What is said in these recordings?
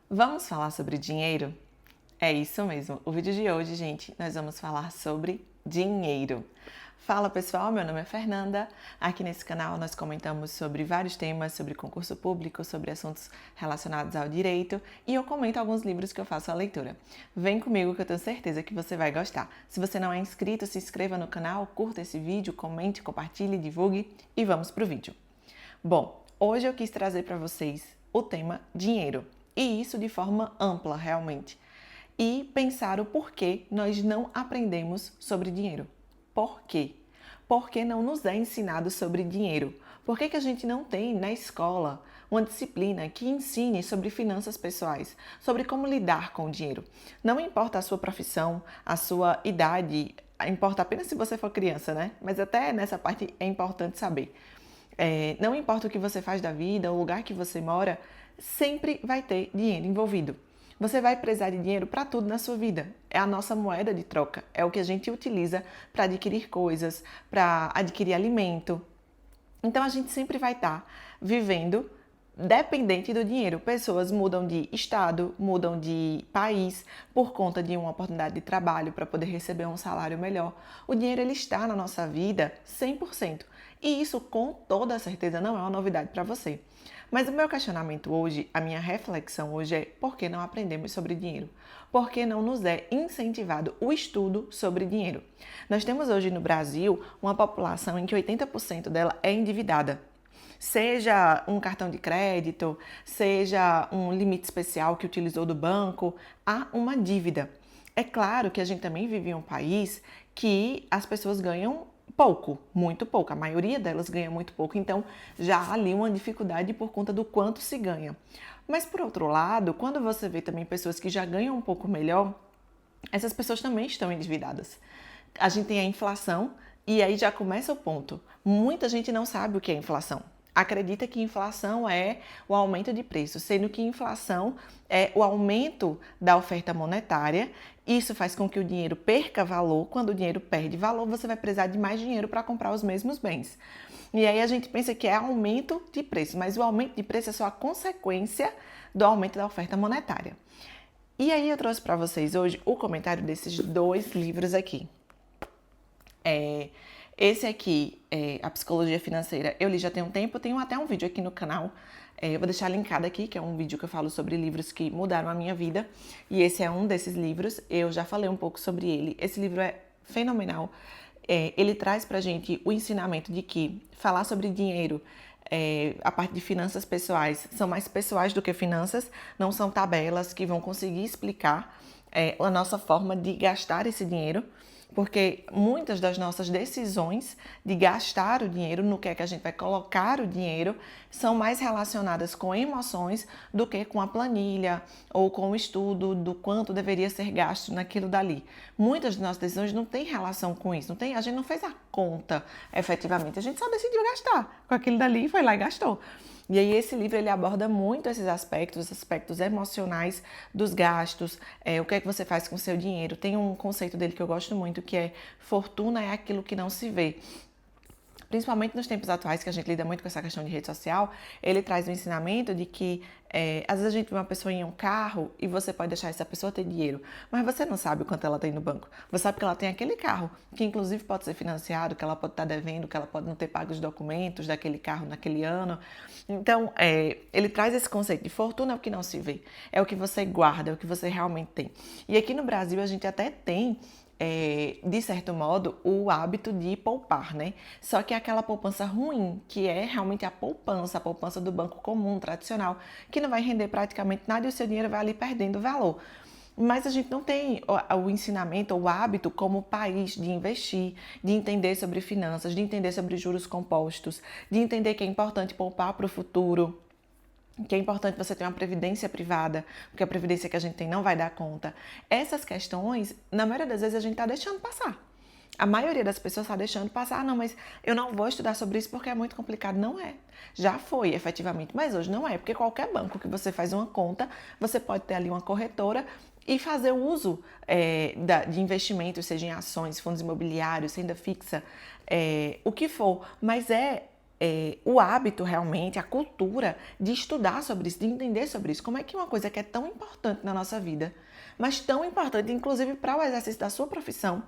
Vamos falar sobre dinheiro? É isso mesmo. O vídeo de hoje, gente, nós vamos falar sobre dinheiro. Fala pessoal, meu nome é Fernanda. Aqui nesse canal nós comentamos sobre vários temas, sobre concurso público, sobre assuntos relacionados ao direito e eu comento alguns livros que eu faço a leitura. Vem comigo que eu tenho certeza que você vai gostar. Se você não é inscrito, se inscreva no canal, curta esse vídeo, comente, compartilhe, divulgue e vamos pro vídeo. Bom, hoje eu quis trazer para vocês o tema dinheiro. E isso de forma ampla, realmente. E pensar o porquê nós não aprendemos sobre dinheiro. Por quê? Porque não nos é ensinado sobre dinheiro. Por que a gente não tem na escola uma disciplina que ensine sobre finanças pessoais, sobre como lidar com o dinheiro? Não importa a sua profissão, a sua idade, importa apenas se você for criança, né? Mas até nessa parte é importante saber. Não importa o que você faz da vida, o lugar que você mora, sempre vai ter dinheiro envolvido. Você vai precisar de dinheiro para tudo na sua vida. É a nossa moeda de troca. É o que a gente utiliza para adquirir coisas, para adquirir alimento. Então a gente sempre vai estar vivendo dependente do dinheiro. Pessoas mudam de estado, mudam de país por conta de uma oportunidade de trabalho para poder receber um salário melhor. O dinheiro ele está na nossa vida 100%. E isso com toda certeza não é uma novidade para você. Mas o meu questionamento hoje, a minha reflexão hoje é por que não aprendemos sobre dinheiro? Por que não nos é incentivado o estudo sobre dinheiro? Nós temos hoje no Brasil uma população em que 80% dela é endividada. Seja um cartão de crédito, seja um limite especial que utilizou do banco, há uma dívida. É claro que a gente também vive em um país que as pessoas ganham pouco, muito pouco. A maioria delas ganha muito pouco, então já há ali uma dificuldade por conta do quanto se ganha. Mas por outro lado, quando você vê também pessoas que já ganham um pouco melhor, essas pessoas também estão endividadas. A gente tem a inflação e aí já começa o ponto. Muita gente não sabe o que é inflação. Acredita que inflação é o aumento de preço, sendo que inflação é o aumento da oferta monetária. Isso faz com que o dinheiro perca valor. Quando o dinheiro perde valor, você vai precisar de mais dinheiro para comprar os mesmos bens. E aí a gente pensa que é aumento de preço, mas o aumento de preço é só a consequência do aumento da oferta monetária. E aí eu trouxe para vocês hoje o comentário desses dois livros aqui. Esse aqui, A Psicologia Financeira, eu li já tem um tempo, tenho até um vídeo aqui no canal, eu vou deixar linkado aqui, que é um vídeo que eu falo sobre livros que mudaram a minha vida, e esse é um desses livros, eu já falei um pouco sobre ele. Esse livro é fenomenal, ele traz pra gente o ensinamento de que falar sobre dinheiro, a parte de finanças pessoais, são mais pessoais do que finanças, não são tabelas que vão conseguir explicar a nossa forma de gastar esse dinheiro, porque muitas das nossas decisões de gastar o dinheiro, no que é que a gente vai colocar o dinheiro, são mais relacionadas com emoções do que com a planilha ou com o estudo do quanto deveria ser gasto naquilo dali. Muitas das nossas decisões não têm relação com isso, não tem, a gente não fez a conta efetivamente, a gente só decidiu gastar com aquilo dali, foi lá e gastou. E aí esse livro ele aborda muito esses aspectos, os aspectos emocionais dos gastos, o que é que você faz com o seu dinheiro. Tem um conceito dele que eu gosto muito, que é fortuna é aquilo que não se vê. Principalmente nos tempos atuais, que a gente lida muito com essa questão de rede social, ele traz o ensinamento de que às vezes a gente vê uma pessoa em um carro e você pode deixar essa pessoa ter dinheiro, mas você não sabe o quanto ela tem no banco. Você sabe que ela tem aquele carro, que inclusive pode ser financiado, que ela pode estar devendo, que ela pode não ter pago os documentos daquele carro naquele ano. Então, ele traz esse conceito de fortuna é o que não se vê, é o que você guarda, é o que você realmente tem. E aqui no Brasil a gente até tem de certo modo, o hábito de poupar, né? Só que é aquela poupança ruim, que é realmente a poupança do banco comum, tradicional, que não vai render praticamente nada e o seu dinheiro vai ali perdendo valor. Mas a gente não tem o ensinamento, o hábito como país de investir, de entender sobre finanças, de entender sobre juros compostos, de entender que é importante poupar para o futuro, que é importante você ter uma previdência privada, porque a previdência que a gente tem não vai dar conta. Essas questões, na maioria das vezes, a gente está deixando passar. A maioria das pessoas está deixando passar, não, mas eu não vou estudar sobre isso porque é muito complicado. Não é. Já foi, efetivamente, mas hoje não é, porque qualquer banco que você faz uma conta, você pode ter ali uma corretora e fazer o uso de investimentos, seja em ações, fundos imobiliários, renda fixa, o que for, mas o hábito realmente, a cultura de estudar sobre isso, de entender sobre isso. Como é que uma coisa que é tão importante na nossa vida, mas tão importante, inclusive para o exercício da sua profissão,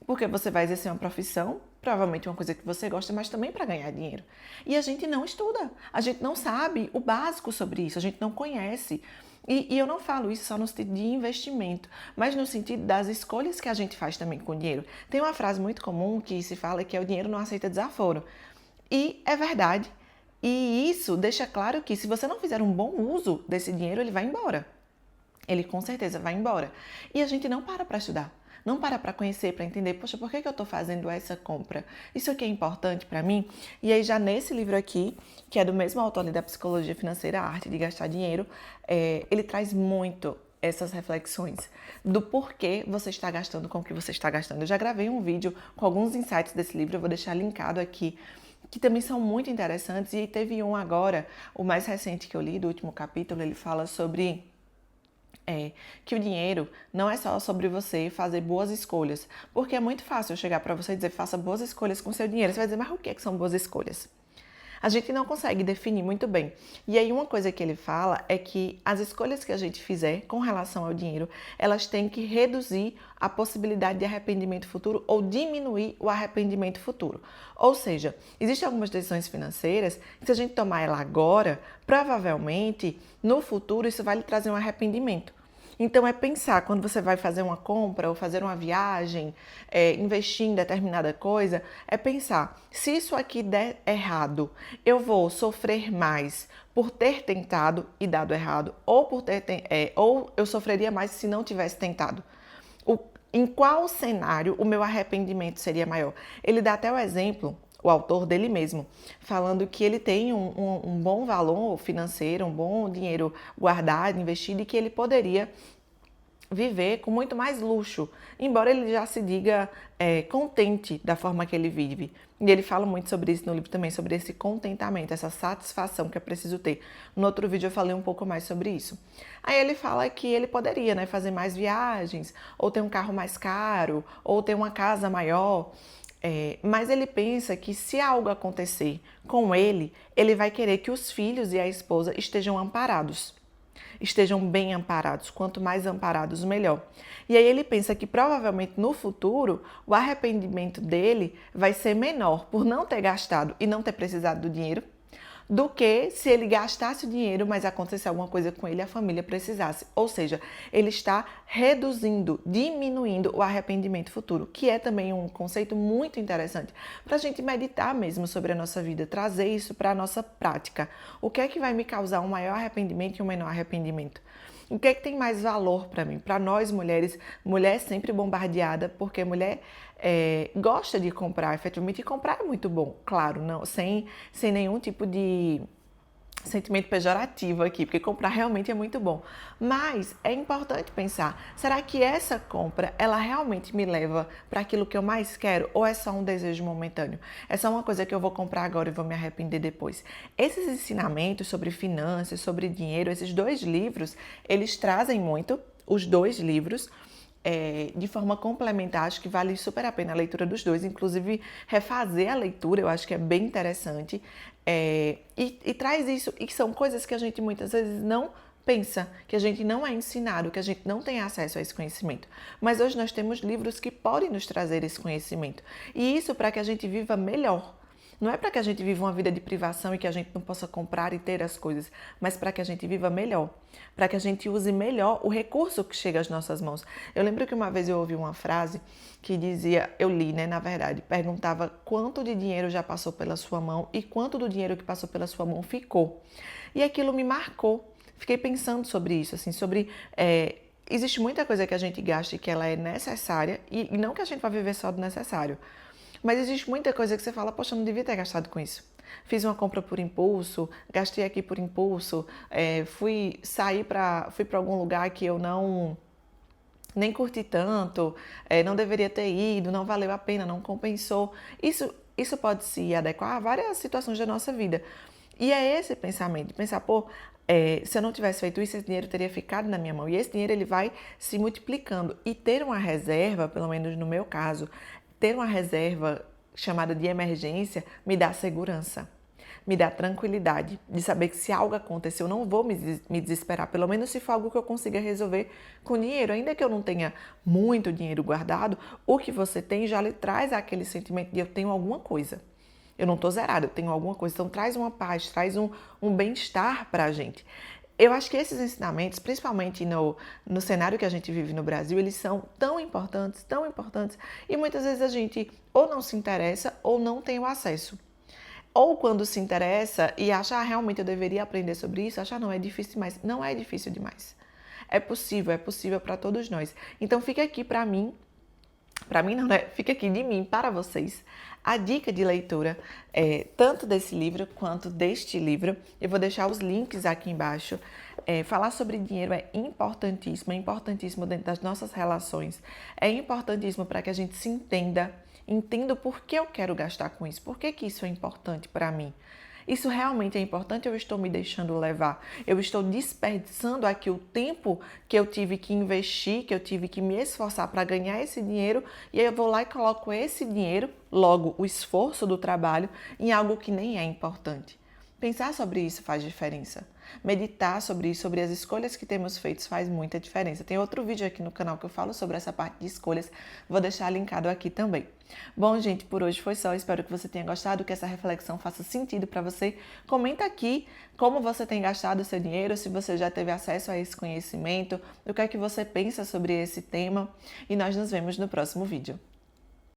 porque você vai exercer uma profissão, provavelmente uma coisa que você gosta, mas também para ganhar dinheiro. E a gente não estuda, a gente não sabe o básico sobre isso, a gente não conhece. E eu não falo isso só no sentido de investimento, mas no sentido das escolhas que a gente faz também com o dinheiro. Tem uma frase muito comum que se fala que é o dinheiro não aceita desaforo. E é verdade. E isso deixa claro que se você não fizer um bom uso desse dinheiro, ele vai embora. Ele com certeza vai embora. E a gente não para estudar. Não para conhecer, para entender, poxa, por que eu estou fazendo essa compra? Isso aqui é importante para mim? E aí já nesse livro aqui, que é do mesmo autor da Psicologia Financeira, a Arte de Gastar Dinheiro, ele traz muito essas reflexões do porquê você está gastando com o que você está gastando. Eu já gravei um vídeo com alguns insights desse livro, eu vou deixar linkado aqui, que também são muito interessantes. E teve um agora, o mais recente que eu li, do último capítulo, ele fala sobre que o dinheiro não é só sobre você fazer boas escolhas, porque é muito fácil eu chegar para você e dizer faça boas escolhas com seu dinheiro. Você vai dizer, mas o que são boas escolhas? A gente não consegue definir muito bem. E aí uma coisa que ele fala é que as escolhas que a gente fizer com relação ao dinheiro, elas têm que reduzir a possibilidade de arrependimento futuro ou diminuir o arrependimento futuro. Ou seja, existem algumas decisões financeiras que se a gente tomar ela agora, provavelmente no futuro isso vai lhe trazer um arrependimento. Então, é pensar, quando você vai fazer uma compra ou fazer uma viagem, investir em determinada coisa, é pensar, se isso aqui der errado, eu vou sofrer mais por ter tentado e dado errado, ou eu sofreria mais se não tivesse tentado. Em qual cenário o meu arrependimento seria maior? Ele dá até o exemplo, o autor dele mesmo, falando que ele tem um bom valor financeiro, um bom dinheiro guardado, investido, e que ele poderia viver com muito mais luxo, embora ele já se diga contente da forma que ele vive. E ele fala muito sobre isso no livro também, sobre esse contentamento, essa satisfação que é preciso ter. No outro vídeo eu falei um pouco mais sobre isso. Aí ele fala que ele poderia, né, fazer mais viagens, ou ter um carro mais caro, ou ter uma casa maior. Mas ele pensa que se algo acontecer com ele, ele vai querer que os filhos e a esposa estejam amparados. Estejam bem amparados, quanto mais amparados, melhor. E aí ele pensa que provavelmente no futuro o arrependimento dele vai ser menor por não ter gastado e não ter precisado do dinheiro, do que se ele gastasse o dinheiro, mas acontecesse alguma coisa com ele e a família precisasse. Ou seja, ele está reduzindo, diminuindo o arrependimento futuro, que é também um conceito muito interessante para a gente meditar mesmo sobre a nossa vida, trazer isso para a nossa prática. O que é que vai me causar um maior arrependimento e um menor arrependimento? O que é que tem mais valor para mim? Para nós mulheres, mulher é sempre bombardeada, porque mulher gosta de comprar, efetivamente, e comprar é muito bom, claro, não, sem nenhum tipo de sentimento pejorativo aqui, porque comprar realmente é muito bom. Mas é importante pensar, será que essa compra, ela realmente me leva para aquilo que eu mais quero, ou é só um desejo momentâneo? É só uma coisa que eu vou comprar agora e vou me arrepender depois? Esses ensinamentos sobre finanças, sobre dinheiro, esses dois livros, eles trazem muito, os dois livros, de forma complementar. Acho que vale super a pena a leitura dos dois, inclusive refazer a leitura, eu acho que é bem interessante, e traz isso, e são coisas que a gente muitas vezes não pensa, que a gente não é ensinado, que a gente não tem acesso a esse conhecimento. Mas hoje nós temos livros que podem nos trazer esse conhecimento, e isso para que a gente viva melhor. Não é para que a gente viva uma vida de privação e que a gente não possa comprar e ter as coisas, mas para que a gente viva melhor, para que a gente use melhor o recurso que chega às nossas mãos. Eu lembro que uma vez eu ouvi uma frase que dizia, eu li, né, na verdade, perguntava quanto de dinheiro já passou pela sua mão e quanto do dinheiro que passou pela sua mão ficou. E aquilo me marcou. Fiquei pensando sobre isso, assim, existe muita coisa que a gente gasta e que ela é necessária, e não que a gente vá viver só do necessário. Mas existe muita coisa que você fala, poxa, eu não devia ter gastado com isso. Fiz uma compra por impulso, gastei aqui por impulso, fui para algum lugar que eu nem curti tanto, não deveria ter ido, não valeu a pena, não compensou. Isso pode se adequar a várias situações da nossa vida. E é esse pensamento, de pensar, se eu não tivesse feito isso, esse dinheiro teria ficado na minha mão. E esse dinheiro ele vai se multiplicando. E ter uma reserva, pelo menos no meu caso, ter uma reserva chamada de emergência me dá segurança. me dá tranquilidade de saber que se algo acontecer, eu não vou me desesperar, pelo menos se for algo que eu consiga resolver com dinheiro. Ainda que eu não tenha muito dinheiro guardado, o que você tem já lhe traz aquele sentimento de eu tenho alguma coisa. Eu não estou zerada, eu tenho alguma coisa. Então traz uma paz, traz um bem-estar para a gente. Eu acho que esses ensinamentos, principalmente no cenário que a gente vive no Brasil, eles são tão importantes, e muitas vezes a gente ou não se interessa ou não tem o acesso. Ou quando se interessa e acha, realmente eu deveria aprender sobre isso, acha, não, é difícil demais. Não é difícil demais. É possível para todos nós. Então fica aqui para mim não, né? Fica aqui de mim para vocês a dica de leitura, tanto desse livro quanto deste livro. Eu vou deixar os links aqui embaixo. Falar sobre dinheiro é importantíssimo dentro das nossas relações. É importantíssimo para que a gente se entenda o porquê eu quero gastar com isso, por que isso é importante para mim. Isso realmente é importante ou eu estou me deixando levar? Eu estou desperdiçando aqui o tempo que eu tive que investir, que eu tive que me esforçar para ganhar esse dinheiro, e aí eu vou lá e coloco esse dinheiro, logo o esforço do trabalho, em algo que nem é importante. Pensar sobre isso faz diferença. Meditar sobre isso, sobre as escolhas que temos feito, faz muita diferença. Tem outro vídeo aqui no canal que eu falo sobre essa parte de escolhas, vou deixar linkado aqui também. Bom, gente, por hoje foi só. Espero que você tenha gostado, que essa reflexão faça sentido para você. Comenta aqui como você tem gastado o seu dinheiro, se você já teve acesso a esse conhecimento, o que é que você pensa sobre esse tema, e nós nos vemos no próximo vídeo.